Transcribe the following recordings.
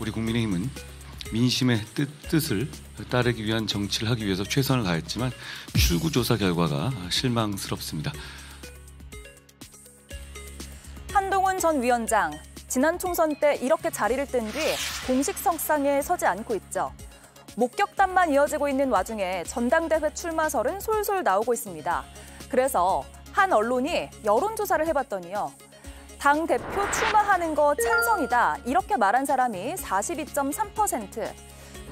우리 국민의힘은 민심의 뜻을 따르기 위한 정치를 하기 위해서 최선을 다했지만 출구조사 결과가 실망스럽습니다. 한동훈 전 위원장, 지난 총선 때 이렇게 자리를 뜬 뒤 공식 석상에 서지 않고 있죠. 목격담만 이어지고 있는 와중에 전당대회 출마설은 솔솔 나오고 있습니다. 그래서 한 언론이 여론조사를 해봤더니요. 당대표 출마하는 거 찬성이다 이렇게 말한 사람이 42.3%,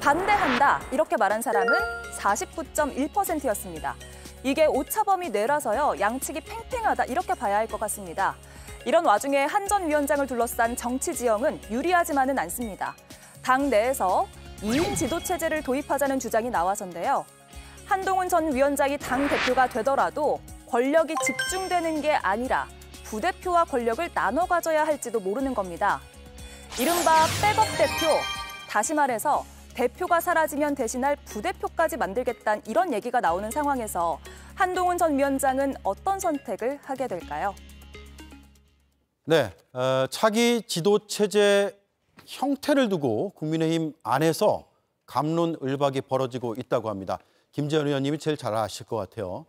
반대한다 이렇게 말한 사람은 49.1%였습니다. 이게 오차범위 내라서요. 양측이 팽팽하다 이렇게 봐야 할 것 같습니다. 이런 와중에 한 전 위원장을 둘러싼 정치 지형은 유리하지만은 않습니다. 당 내에서 2인 지도체제를 도입하자는 주장이 나와서인데요. 한동훈 전 위원장이 당대표가 되더라도 권력이 집중되는 게 아니라 부대표와 권력을 나눠 가져야 할지도 모르는 겁니다. 이른바 백업 대표, 다시 말해서 대표가 사라지면 대신할 부대표까지 만들겠다는 이런 얘기가 나오는 상황에서 한동훈 전 위원장은 어떤 선택을 하게 될까요? 네, 차기 지도체제 형태를 두고 국민의힘 안에서 갑론을박이 벌어지고 있다고 합니다. 김재현 의원님이 제일 잘 아실 것 같아요.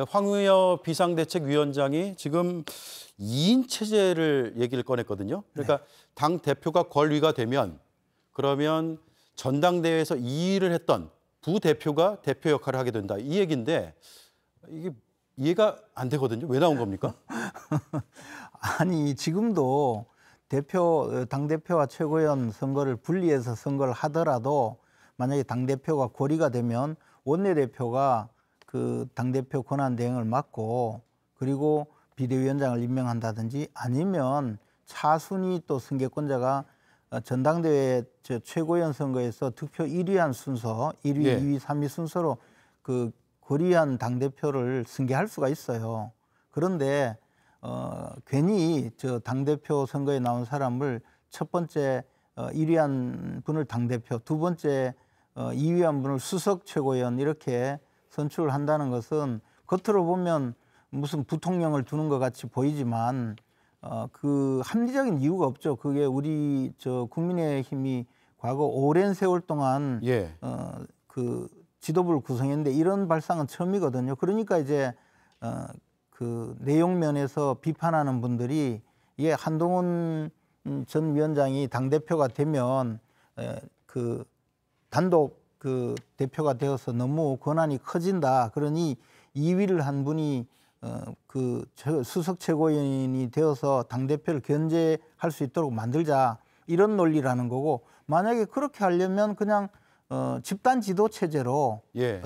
황의여 비상대책위원장이 지금 2인 체제를 얘기를 꺼냈거든요. 그러니까 당 대표가 권위가 되면 그러면 전당대회에서 2위를 했던 부대표가 대표 역할을 하게 된다. 이 얘기인데 이게 이해가 안 되거든요. 왜 나온 겁니까? 아니 지금도 당대표와 최고위원 선거를 분리해서 선거를 하더라도 만약에 당대표가 고리가 되면 원내대표가 그 당대표 권한대행을 맡고 그리고 비대위원장을 임명한다든지 아니면 차순위 또 승계권자가 전당대회 최고위원 선거에서 득표 1위한 순서, 1위, 예. 2위, 3위 순서로 그 고리한 당대표를 승계할 수가 있어요. 그런데 괜히 당대표 선거에 나온 사람을 첫 번째 1위한 분을 당대표, 두 번째 2위한 분을 수석 최고위원 이렇게 선출을 한다는 것은 겉으로 보면 무슨 부통령을 두는 것 같이 보이지만 그 합리적인 이유가 없죠. 그게 우리 국민의힘이 과거 오랜 세월 동안 그 지도부를 구성했는데 이런 발상은 처음이거든요. 그러니까 이제 그 내용 면에서 비판하는 분들이 이게 한동훈 전 위원장이 당대표가 되면 그 단독 그 대표가 되어서 너무 권한이 커진다. 그러니 2위를 한 분이 그 수석 최고위원이 되어서 당대표를 견제할 수 있도록 만들자. 이런 논리라는 거고 만약에 그렇게 하려면 그냥 집단 지도 체제로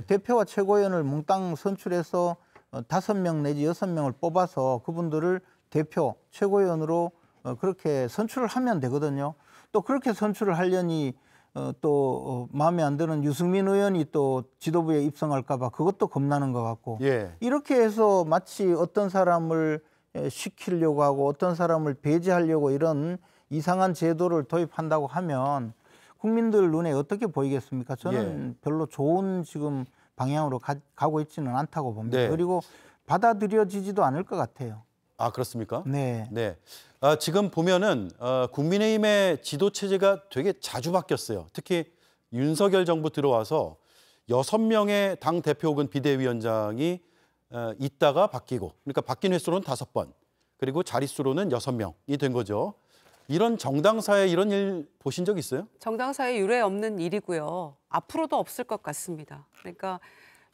대표와 최고위원을 몽땅 선출해서 5명 내지 6명을 뽑아서 그분들을 대표, 최고위원으로 그렇게 선출을 하면 되거든요. 또 그렇게 선출을 하려니 또 마음에 안 드는 유승민 의원이 또 지도부에 입성할까 봐 그것도 겁나는 것 같고 이렇게 해서 마치 어떤 사람을 시키려고 하고 어떤 사람을 배제하려고 이런 이상한 제도를 도입한다고 하면 국민들 눈에 어떻게 보이겠습니까? 저는 별로 좋은 지금 방향으로 가고 있지는 않다고 봅니다. 그리고 받아들여지지도 않을 것 같아요. 아, 그렇습니까? 네. 지금 보면은 국민의힘의 지도 체제가 되게 자주 바뀌었어요. 특히 윤석열 정부 들어와서 6명의 당 대표 혹은 비대위원장이 있다가 바뀌고, 그러니까 바뀐 횟수로는 5번, 그리고 자릿수로는 6명이 된 거죠. 이런 정당사에 이런 일 보신 적 있어요? 정당사에 유례 없는 일이고요. 앞으로도 없을 것 같습니다. 그러니까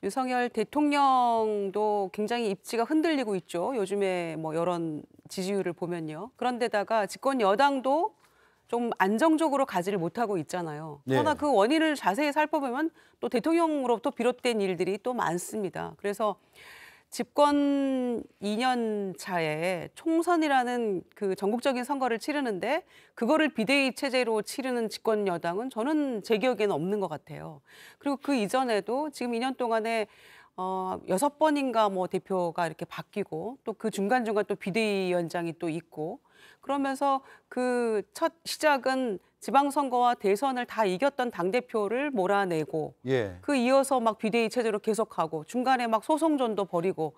윤석열 대통령도 굉장히 입지가 흔들리고 있죠. 요즘에 뭐 여론 지지율을 보면요. 그런데다가 집권 여당도 좀 안정적으로 가지를 못하고 있잖아요. 그러나 그 원인을 자세히 살펴보면 또 대통령으로부터 비롯된 일들이 또 많습니다. 그래서 집권 2년 차에 총선이라는 그 전국적인 선거를 치르는데 그거를 비대위 체제로 치르는 집권 여당은 저는 제 기억에는 없는 것 같아요. 그리고 그 이전에도 지금 2년 동안에 6번인가 뭐 대표가 이렇게 바뀌고 또 그 중간중간 또 비대위원장이 또 있고 그러면서 그 첫 시작은 지방선거와 대선을 다 이겼던 당대표를 몰아내고 그 이어서 막 비대위 체제로 계속하고 중간에 막 소송전도 벌이고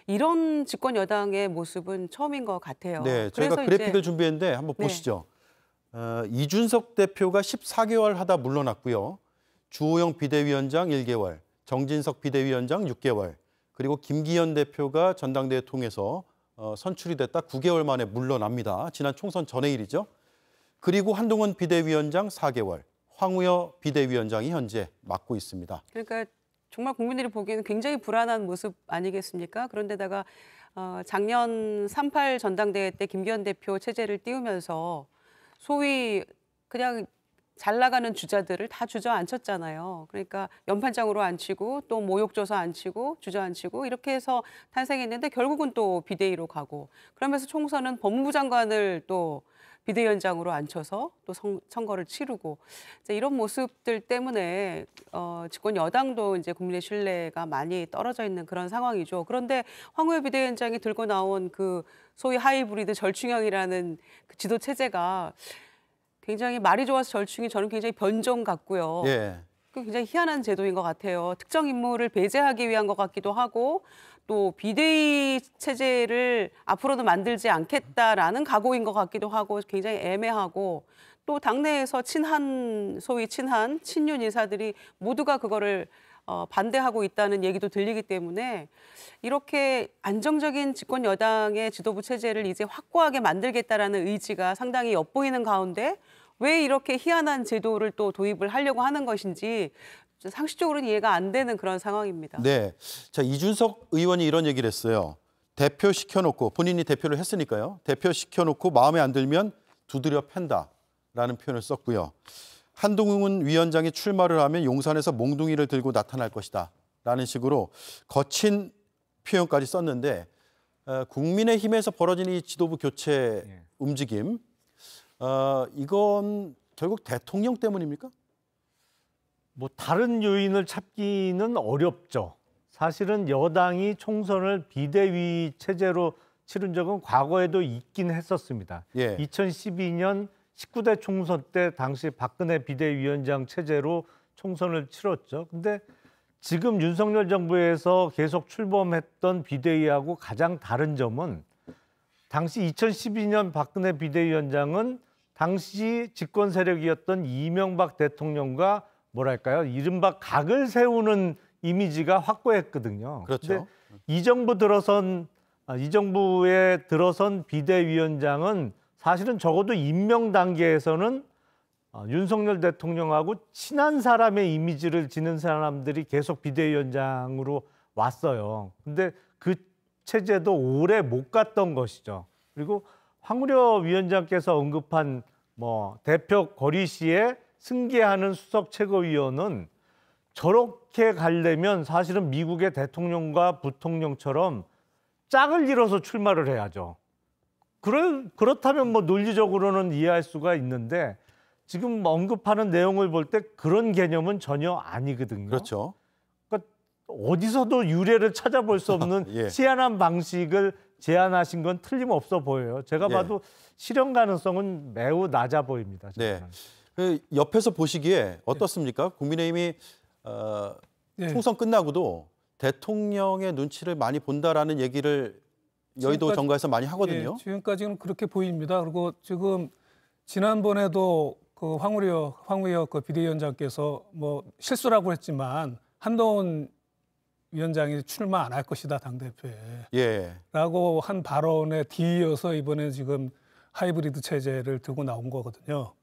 이런 집권 여당의 모습은 처음인 것 같아요. 네, 저희가 그래픽을 준비했는데 한번 보시죠. 이준석 대표가 14개월 하다 물러났고요. 주호영 비대위원장 1개월, 정진석 비대위원장 6개월, 그리고 김기현 대표가 전당대회 통해서 선출이 됐다 9개월 만에 물러납니다. 지난 총선 전의 일이죠. 그리고 한동훈 비대위원장 4개월, 황우여 비대위원장이 현재 맡고 있습니다. 그러니까 정말 국민들이 보기에는 굉장히 불안한 모습 아니겠습니까? 그런데다가 작년 3.8 전당대회 때 김기현 대표 체제를 띄우면서 소위 그냥 잘 나가는 주자들을 다 주저앉혔잖아요. 그러니까 연판장으로 앉히고 또 모욕줘서 앉히고 주저앉히고 이렇게 해서 탄생했는데 결국은 또 비대위로 가고 그러면서 총선은 법무부 장관을 또 비대위원장으로 앉혀서 또 선거를 치르고 이런 모습들 때문에 집권 여당도 이제 국민의 신뢰가 많이 떨어져 있는 그런 상황이죠. 그런데 황우여 비대위원장이 들고 나온 그 소위 하이브리드 절충형이라는 그 지도 체제가 굉장히 말이 좋아서 절충이 저는 굉장히 변종 같고요. 예. 굉장히 희한한 제도인 것 같아요. 특정 인물을 배제하기 위한 것 같기도 하고 또 비대위 체제를 앞으로는 만들지 않겠다라는 각오인 것 같기도 하고 굉장히 애매하고 또 당내에서 소위 친윤 인사들이 모두가 그거를 반대하고 있다는 얘기도 들리기 때문에 이렇게 안정적인 집권 여당의 지도부 체제를 이제 확고하게 만들겠다라는 의지가 상당히 엿보이는 가운데 왜 이렇게 희한한 제도를 또 도입을 하려고 하는 것인지 상식적으로는 이해가 안 되는 그런 상황입니다. 네, 자 이준석 의원이 이런 얘기를 했어요. 대표 시켜놓고 본인이 대표를 했으니까요. 대표 시켜놓고 마음에 안 들면 두드려 팬다라는 표현을 썼고요. 한동훈 위원장이 출마를 하면 용산에서 몽둥이를 들고 나타날 것이다 라는 식으로 거친 표현까지 썼는데 국민의힘에서 벌어진 이 지도부 교체 움직임 이건 결국 대통령 때문입니까? 뭐 다른 요인을 찾기는 어렵죠. 사실은 여당이 총선을 비대위 체제로 치른 적은 과거에도 있긴 했었습니다. 예. 2012년 19대 총선 때 당시 박근혜 비대위원장 체제로 총선을 치렀죠. 근데 지금 윤석열 정부에서 계속 출범했던 비대위하고 가장 다른 점은 당시 2012년 박근혜 비대위원장은 당시 집권 세력이었던 이명박 대통령과 뭐랄까요? 이른바 각을 세우는 이미지가 확고했거든요. 그렇죠. 이 정부에 들어선 비대위원장은 사실은 적어도 임명 단계에서는 윤석열 대통령하고 친한 사람의 이미지를 지닌 사람들이 계속 비대위원장으로 왔어요. 근데 그 체제도 오래 못 갔던 것이죠. 그리고 황우여 위원장께서 언급한 대표 거리 시에 승계하는 수석 최고위원은 저렇게 가려면 사실은 미국의 대통령과 부통령처럼 짝을 이뤄서 출마를 해야죠. 그렇다면 논리적으로는 이해할 수가 있는데 지금 언급하는 내용을 볼 때 그런 개념은 전혀 아니거든요. 그렇죠. 그러니까 어디서도 유례를 찾아볼 수 없는 예. 희한한 방식을 제안하신 건 틀림없어 보여요. 제가 봐도 실현 가능성은 매우 낮아 보입니다. 네. 그 옆에서 보시기에 어떻습니까? 국민의힘이 총선 끝나고도 대통령의 눈치를 많이 본다라는 얘기를 여의도 정가에서 많이 하거든요. 지금까지는 그렇게 보입니다. 그리고 지금 지난번에도 그 황우여 그 비대위원장께서 실수라고 했지만 한동훈 위원장이 출마 안 할 것이다 당대표에 라고 한 발언에 뒤이어서 이번에 지금 하이브리드 체제를 들고 나온 거거든요.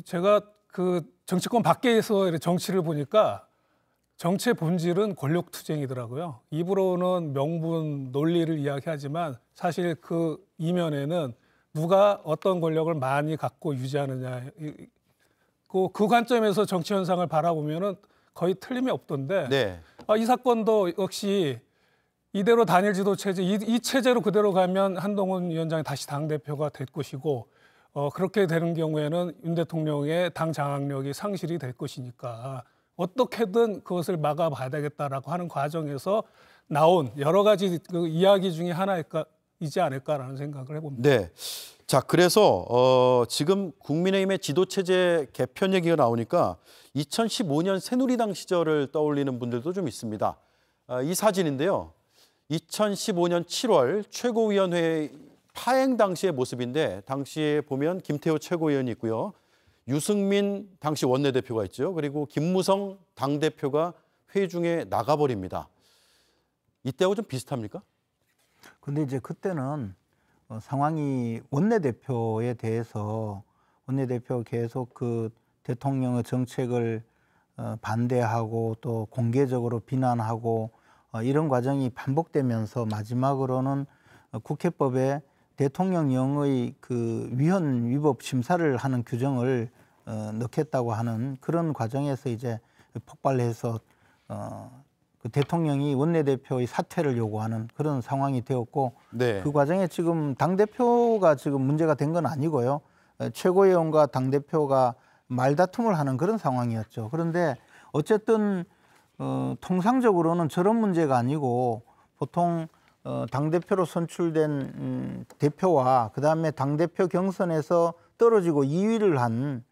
제가 그 정치권 밖에서 정치를 보니까 정치의 본질은 권력투쟁이더라고요. 입으로는 명분, 논리를 이야기하지만 사실 그 이면에는 누가 어떤 권력을 많이 갖고 유지하느냐. 그 관점에서 정치 현상을 바라보면은 거의 틀림이 없던데 이 사건도 역시 이대로 단일 지도 체제, 이 체제로 그대로 가면 한동훈 위원장이 다시 당대표가 될 것이고 그렇게 되는 경우에는 윤 대통령의 당 장악력이 상실이 될 것이니까 어떻게든 그것을 막아봐야 되겠다라고 하는 과정에서 나온 여러 가지 그 이야기 중에 하나이지 않을까라는 생각을 해봅니다. 네. 자, 그래서 지금 국민의힘의 지도체제 개편 얘기가 나오니까 2015년 새누리당 시절을 떠올리는 분들도 좀 있습니다. 이 사진인데요. 2015년 7월 최고위원회 파행 당시의 모습인데 당시에 보면 김태호 최고위원이 있고요. 유승민 당시 원내대표가 있죠. 그리고 김무성 당대표가 회의 중에 나가버립니다. 이때하고 좀 비슷합니까? 근데 이제 그때는 상황이 원내대표에 대해서 원내대표 계속 그 대통령의 정책을 반대하고 또 공개적으로 비난하고 이런 과정이 반복되면서 마지막으로는 국회법에 대통령령의 그 위헌 위법 심사를 하는 규정을 넣겠다고 하는 그런 과정에서 이제 폭발해서 그 대통령이 원내대표의 사퇴를 요구하는 그런 상황이 되었고 네. 그 과정에 지금 당대표가 지금 문제가 된 건 아니고요. 최고위원과 당대표가 말다툼을 하는 그런 상황이었죠. 그런데 어쨌든 통상적으로는 저런 문제가 아니고 보통 당대표로 선출된 대표와 그다음에 당대표 경선에서 떨어지고 2위를 한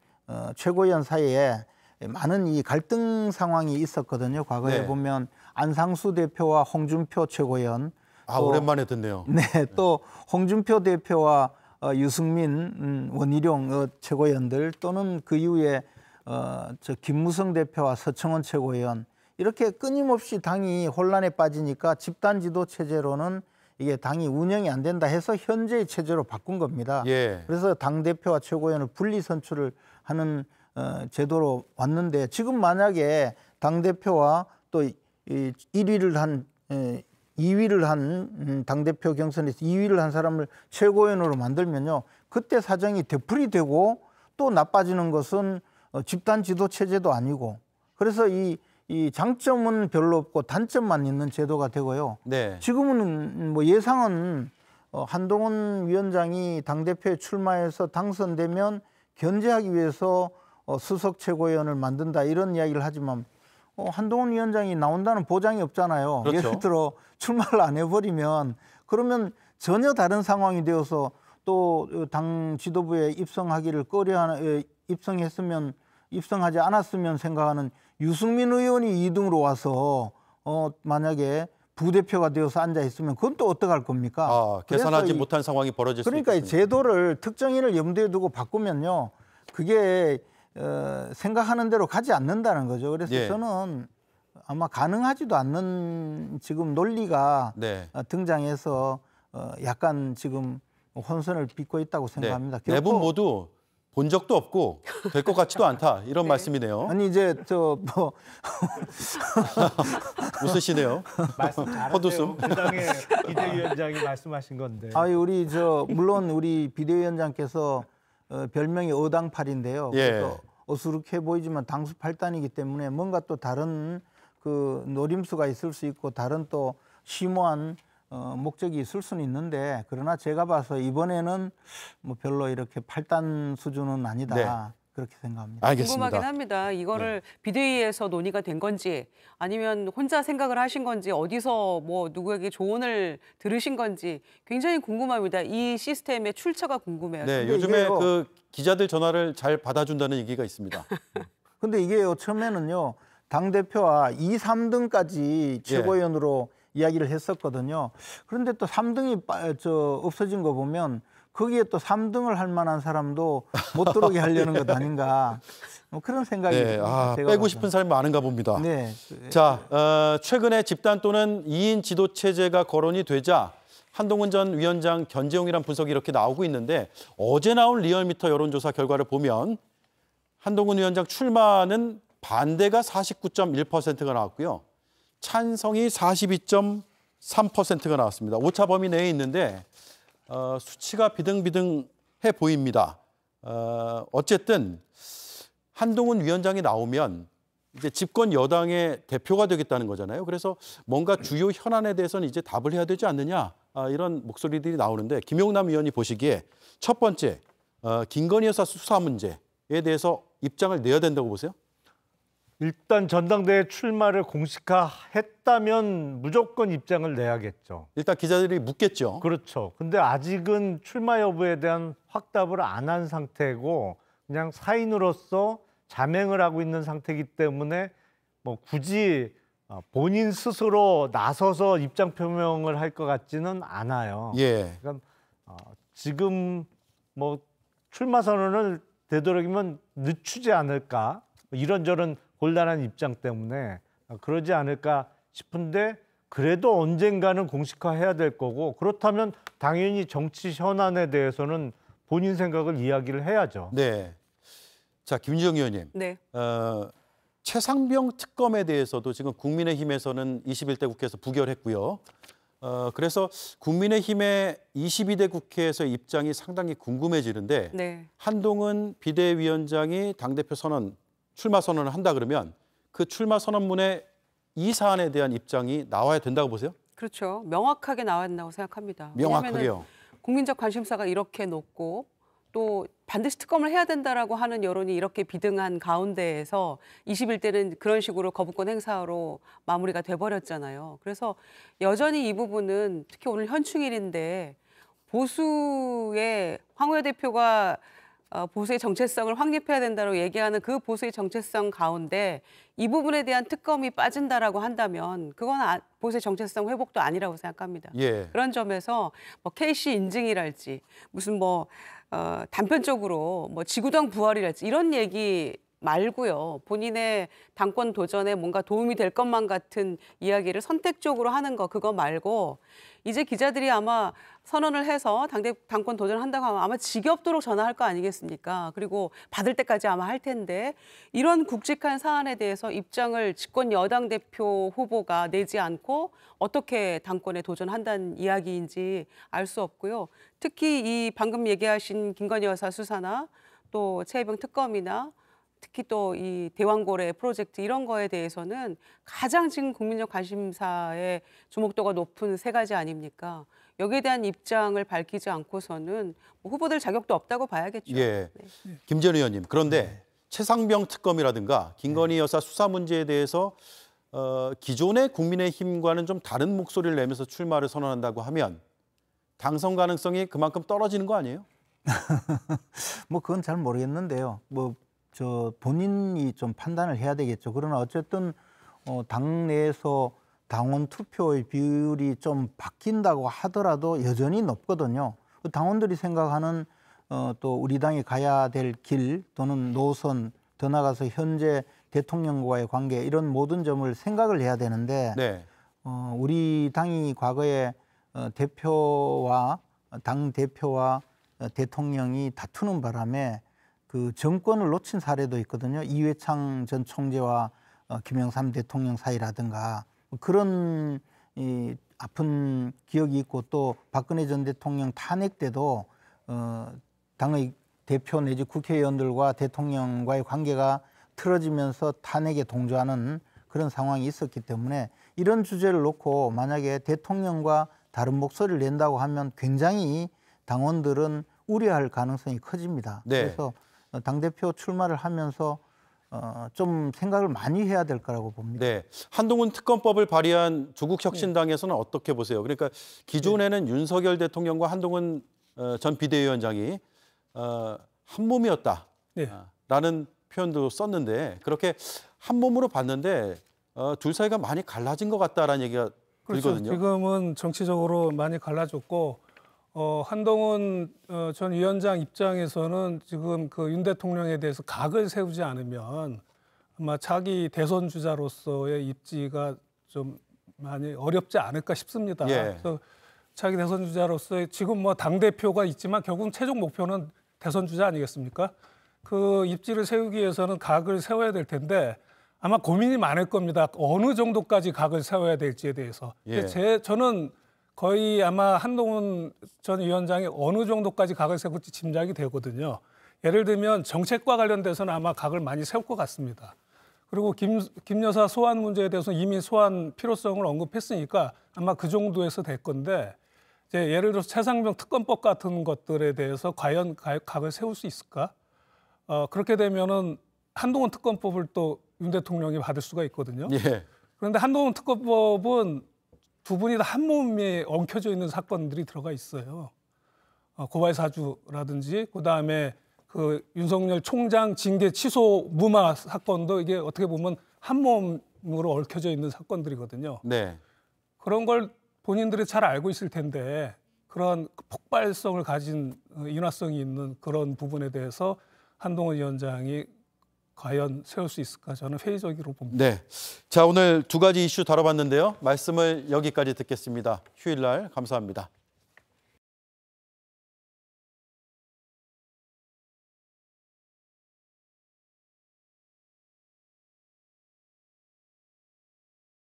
최고위원 사이에 많은 이 갈등 상황이 있었거든요. 과거에 네. 보면 안상수 대표와 홍준표 최고위원. 또, 오랜만에 듣네요. 네, 또 홍준표 대표와 유승민, 원희룡 최고위원들 또는 그 이후에 저 김무성 대표와 서청원 최고위원 이렇게 끊임없이 당이 혼란에 빠지니까 집단 지도 체제로는 이게 당이 운영이 안 된다 해서 현재의 체제로 바꾼 겁니다. 예. 그래서 당 대표와 최고위원을 분리 선출을 하는 제도로 왔는데 지금 만약에 당 대표와 또 1위를 한 2위를 한 당대표 경선에서 2위를 한 사람을 최고위원으로 만들면요. 그때 사정이 되풀이 되고 또 나빠지는 것은 집단 지도 체제도 아니고 그래서 이 장점은 별로 없고 단점만 있는 제도가 되고요. 네. 지금은 뭐 예상은 한동훈 위원장이 당대표에 출마해서 당선되면 견제하기 위해서 수석 최고위원을 만든다 이런 이야기를 하지만 한동훈 위원장이 나온다는 보장이 없잖아요. 그렇죠. 예를 들어 출마를 안 해버리면 그러면 전혀 다른 상황이 되어서 또 당 지도부에 입성하기를 입성했으면 입성하지 않았으면 생각하는 유승민 의원이 2등으로 와서 만약에 부대표가 되어서 앉아 있으면 그건 또 어떡할 겁니까? 계산하지 못한 상황이 벌어질 수 그러니까 이 있겠습니다. 제도를 특정인을 염두에 두고 바꾸면요. 그게 생각하는 대로 가지 않는다는 거죠. 그래서 예. 저는 아마 가능하지도 않는 지금 논리가 네. 등장해서 약간 지금 혼선을 빚고 있다고 생각합니다. 네 분 모두 본 적도 없고 될 것 같지도 않다 이런 네. 말씀이네요. 아니 이제 뭐 웃으시네요. 말씀 잘하세요. 헛웃음. 그 당의 비대위원장이 말씀하신 건데. 아니 우리 물론 우리 비대위원장께서 별명이 어당팔인데요. 예. 그래서 어수룩해 보이지만 당수 8단이기 때문에 뭔가 또 다른 그 노림수가 있을 수 있고 다른 또 심오한 목적이 있을 수는 있는데 그러나 제가 봐서 이번에는 뭐 별로 이렇게 8단 수준은 아니다. 네. 그렇게 생각합니다. 알겠습니다. 궁금하긴 합니다. 이거를 비대위에서 논의가 된 건지 아니면 혼자 생각을 하신 건지 어디서 뭐 누구에게 조언을 들으신 건지 굉장히 궁금합니다. 이 시스템의 출처가 궁금해요. 네, 근데 요즘에 이게요. 그 기자들 전화를 잘 받아준다는 얘기가 있습니다. 근데 이게요, 처음에는요, 당대표와 2, 3등까지 최고위원으로 이야기를 했었거든요. 그런데 또 3등이 없어진 거 보면 거기에 또 3등을 할 만한 사람도 못 들어오게 하려는 것 아닌가. 뭐 그런 생각이 네, 제가 빼고 봐서. 싶은 사람이 많은가 봅니다. 네. 자, 최근에 집단 또는 2인 지도 체제가 거론이 되자 한동훈 전 위원장 견제용이란 분석이 이렇게 나오고 있는데 어제 나온 리얼미터 여론조사 결과를 보면 한동훈 위원장 출마는 반대가 49.1%가 나왔고요. 찬성이 42.3%가 나왔습니다. 오차 범위 내에 있는데 수치가 비등비등해 보입니다. 어쨌든 한동훈 위원장이 나오면 이제 집권 여당의 대표가 되겠다는 거잖아요. 그래서 뭔가 주요 현안에 대해서는 이제 답을 해야 되지 않느냐 이런 목소리들이 나오는데 김용남 의원이 보시기에 첫 번째 김건희 여사 수사 문제에 대해서 입장을 내야 된다고 보세요? 일단 전당대회 출마를 공식화했다면 무조건 입장을 내야겠죠. 일단 기자들이 묻겠죠. 그렇죠. 근데 아직은 출마 여부에 대한 확답을 안 한 상태고 그냥 사인으로서 자맹을 하고 있는 상태이기 때문에 뭐 굳이 본인 스스로 나서서 입장 표명을 할 것 같지는 않아요. 예. 그러니까 지금 뭐 출마 선언을 되도록이면 늦추지 않을까 이런저런 곤란한 입장 때문에 그러지 않을까 싶은데 그래도 언젠가는 공식화해야 될 거고 그렇다면 당연히 정치 현안에 대해서는 본인 생각을 이야기를 해야죠. 네. 자, 김주영 의원님. 네. 최상병 특검에 대해서도 지금 국민의힘에서는 21대 국회에서 부결했고요. 그래서 국민의힘의 22대 국회에서의 입장이 상당히 궁금해지는데 네. 한동훈 비대위원장이 당대표 선언, 출마 선언을 한다 그러면 그 출마 선언문에 이 사안에 대한 입장이 나와야 된다고 보세요? 그렇죠. 명확하게 나와야 된다고 생각합니다. 명확하게요. 왜냐하면 국민적 관심사가 이렇게 높고 또 반드시 특검을 해야 된다라고 하는 여론이 이렇게 비등한 가운데에서 21대는 그런 식으로 거부권 행사로 마무리가 돼버렸잖아요. 그래서 여전히 이 부분은 특히 오늘 현충일인데 보수의 황우여 대표가 보수의 정체성을 확립해야 된다고 얘기하는 그 보수의 정체성 가운데 이 부분에 대한 특검이 빠진다라고 한다면 그건 보수의 정체성 회복도 아니라고 생각합니다. 예. 그런 점에서 뭐 KC 인증이랄지 무슨 뭐 단편적으로 뭐 지구당 부활이랄지 이런 얘기 말고요. 본인의 당권 도전에 뭔가 도움이 될 것만 같은 이야기를 선택적으로 하는 거 그거 말고 이제 기자들이 아마 선언을 해서 당권 도전한다고 하면 아마 지겹도록 전화할 거 아니겠습니까? 그리고 받을 때까지 아마 할 텐데 이런 굵직한 사안에 대해서 입장을 집권 여당 대표 후보가 내지 않고 어떻게 당권에 도전한다는 이야기인지 알 수 없고요. 특히 이 방금 얘기하신 김건희 여사 수사나 또 최혜병 특검이나 특히 또 이 대왕고래 프로젝트 이런 거에 대해서는 가장 지금 국민적 관심사의 주목도가 높은 세 가지 아닙니까? 여기에 대한 입장을 밝히지 않고서는 뭐 후보들 자격도 없다고 봐야겠죠. 예. 네. 김재현 의원님. 그런데 최상병 특검이라든가 김건희 여사 수사 문제에 대해서 기존의 국민의힘과는 좀 다른 목소리를 내면서 출마를 선언한다고 하면 당선 가능성이 그만큼 떨어지는 거 아니에요? 뭐 그건 잘 모르겠는데요. 뭐 저 본인이 좀 판단을 해야 되겠죠. 그러나 어쨌든 당내에서 당원 투표의 비율이 좀 바뀐다고 하더라도 여전히 높거든요. 당원들이 생각하는 또 우리 당이 가야 될 길 또는 노선 더 나아가서 현재 대통령과의 관계 이런 모든 점을 생각을 해야 되는데 네. 우리 당이 과거에 당 대표와 대통령이 다투는 바람에 그 정권을 놓친 사례도 있거든요. 이회창 전 총재와 김영삼 대통령 사이라든가 그런 아픈 기억이 있고 또 박근혜 전 대통령 탄핵 때도 당의 대표 내지 국회의원들과 대통령과의 관계가 틀어지면서 탄핵에 동조하는 그런 상황이 있었기 때문에 이런 주제를 놓고 만약에 대통령과 다른 목소리를 낸다고 하면 굉장히 당원들은 우려할 가능성이 커집니다. 네. 그래서 당대표 출마를 하면서 좀 생각을 많이 해야 될 거라고 봅니다. 네. 한동훈 특검법을 발의한 조국혁신당에서는 어떻게 보세요? 그러니까 기존에는 윤석열 대통령과 한동훈 전 비대위원장이 한 몸이었다라는 네. 표현도 썼는데 그렇게 한 몸으로 봤는데 둘 사이가 많이 갈라진 것 같다라는 얘기가 그렇죠. 들거든요. 지금은 정치적으로 많이 갈라졌고 한동훈 전 위원장 입장에서는 지금 그 윤 대통령에 대해서 각을 세우지 않으면 아마 차기 대선 주자로서의 입지가 좀 많이 어렵지 않을까 싶습니다. 예. 그래서 차기 대선 주자로서의 지금 뭐 당 대표가 있지만 결국은 최종 목표는 대선 주자 아니겠습니까? 그 입지를 세우기 위해서는 각을 세워야 될 텐데 아마 고민이 많을 겁니다. 어느 정도까지 각을 세워야 될지에 대해서. 예. 저는 거의 아마 한동훈 전 위원장이 어느 정도까지 각을 세울지 짐작이 되거든요. 예를 들면 정책과 관련돼서는 아마 각을 많이 세울 것 같습니다. 그리고 김 여사 소환 문제에 대해서 이미 소환 필요성을 언급했으니까 아마 그 정도에서 될 건데 이제 예를 들어서 최상병 특검법 같은 것들에 대해서 과연 각을 세울 수 있을까? 그렇게 되면은 한동훈 특검법을 또 윤 대통령이 받을 수가 있거든요. 예. 그런데 한동훈 특검법은 두 분이 다 한 몸에 엉켜져 있는 사건들이 들어가 있어요. 고발 사주라든지 그다음에 그 윤석열 총장 징계 취소 무마 사건도 이게 어떻게 보면 한 몸으로 얽혀져 있는 사건들이거든요. 네. 그런 걸 본인들이 잘 알고 있을 텐데 그런 폭발성을 가진 인화성이 있는 그런 부분에 대해서 한동훈 위원장이 과연 세울 수 있을까 저는 회의적으로 봅니다. 네, 자 오늘 두 가지 이슈 다뤄봤는데요. 말씀을 여기까지 듣겠습니다. 휴일날 감사합니다.